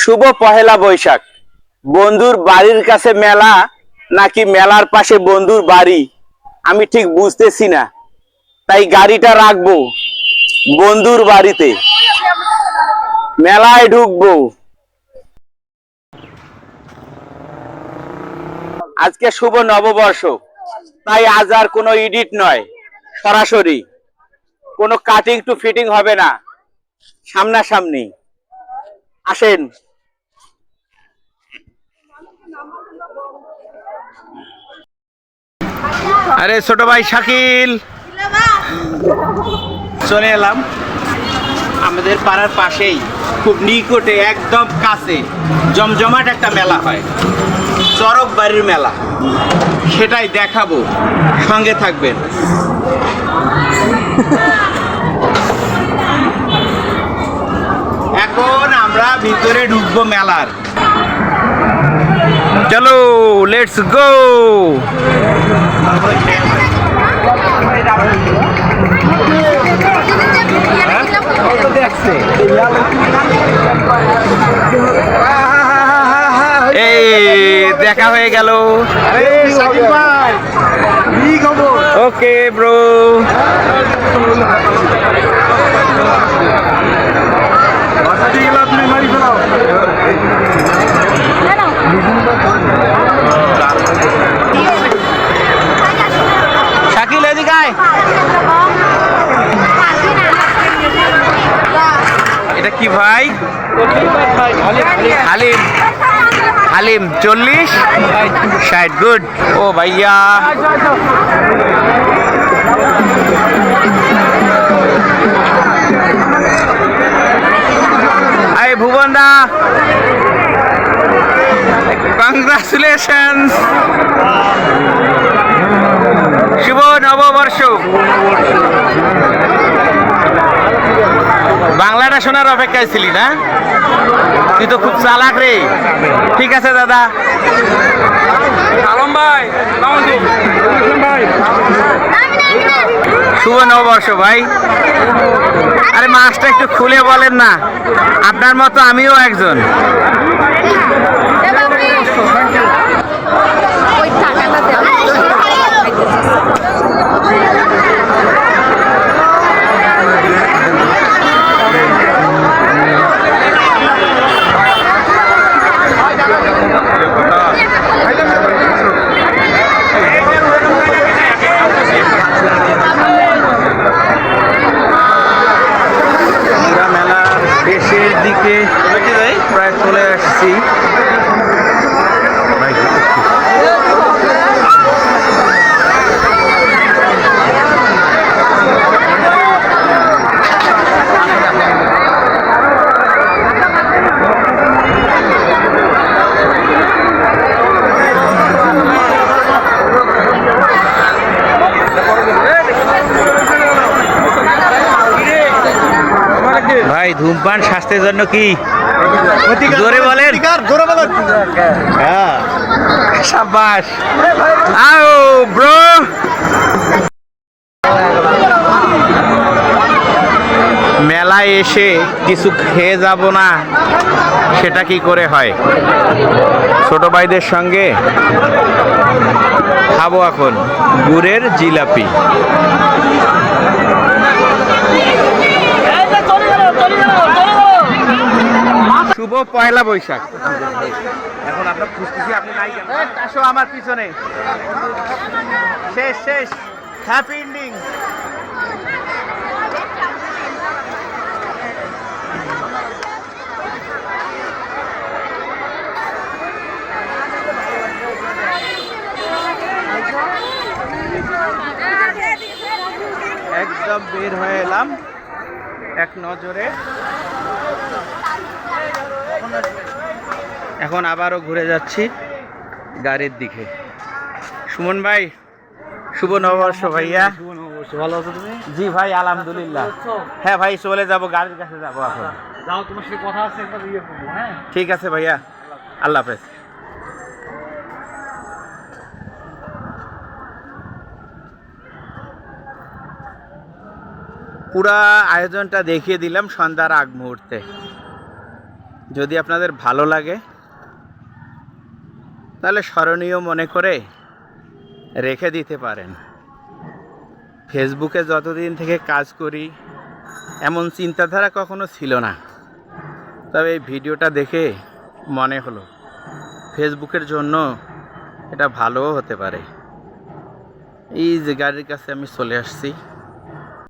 শুভ পহেলা বৈশাখ। বন্ধুর বাড়ির কাছে মেলা নাকি মেলার পাশে বন্ধুর বাড়ি আমি ঠিক বুঝতেছি না, তাই গাড়িটা রাখবো বন্ধুর বাড়িতে, মেলায় ঢুকবো। আজকে শুভ নববর্ষ, তাই আজ আর কোনো এডিট নয়, সরাসরি কোনো কাটিং টু ফিটিং হবে না, সামনাসামনি আসেন। আরে ছোট ভাই শাকিল, চলে এলাম আমাদের পাড়ার পাশেই, খুব নিকটে, একদম কাছে জমজমাট একটা মেলা হয়, চরক বাড়ির মেলা, সেটাই দেখাবো, সঙ্গে থাকবেন। এখন আমরা ভিতরে ঢুকবো মেলার, চলো লেটস গো। এই দেখা হয়ে গেল। Okay bro. শাকিল এদিকে আয়। এটা কি ভাই? হালিম। হালিম 40 60 গুড। ও ভাইয়া আই ভুবন দা, কংগ্রাচুলেশনস, শুভ নববর্ষ। বাংলাটা শোনার অপেক্ষায় ছিলি না? তুই তো খুব চালাক রে। ঠিক আছে দাদা। আলম ভাই, শুভ নববর্ষ ভাই। আরে মাছটা একটু খুলে বলেন না, আপনার মতো আমিও একজন। প্রায় চলে আসছি। ভাই ধূমপান স্বাস্থ্যের জন্য কি? জোরে বলেন। হ্যাঁ শাবাশ। আও ব্রো। মেলায় এসে কিছু খেয়ে যাব না, সেটা কি করে হয়? ছোট ভাইদের সঙ্গে খাবো এখন গুড়ের জিলাপি। শুভ পয়লা বৈশাখ। এখন আপনার খুঁজতেছি, আপনি নাই কেন? আসো আমার পিছনে। শেষ শেষ, হ্যাপি এন্ডিং। একদম বের হয়ে এলাম এক নজরে। এখন আবারও ঘুরে যাচ্ছি গাড়ির দিকে। সুমন ভাই, শুভ নববর্ষ ভাইয়া। ভালো আছো তুমি? জি ভাই আলহামদুলিল্লাহ। হ্যাঁ ভাই চলে যাব, গাড়ির কাছে যাবো এখন। যাও, তোমার সাথে কথা আছে, একবার ইয়ে করবো। হ্যাঁ ঠিক আছে ভাইয়া, আল্লাহ হাফেজ। পুরা আয়োজনটা দেখিয়ে দিলাম সন্ধ্যার আগ মুহূর্তে। যদি আপনাদের ভালো লাগে তাহলে স্মরণীয় মনে করে রেখে দিতে পারেন। ফেসবুকে যতদিন থেকে কাজ করি এমন চিন্তাধারা কখনো ছিল না, তবে এই ভিডিওটা দেখে মনে হলো ফেসবুকের জন্য এটা ভালোও হতে পারে। এই যে গাড়ির কাছে আমি চলে আসছি।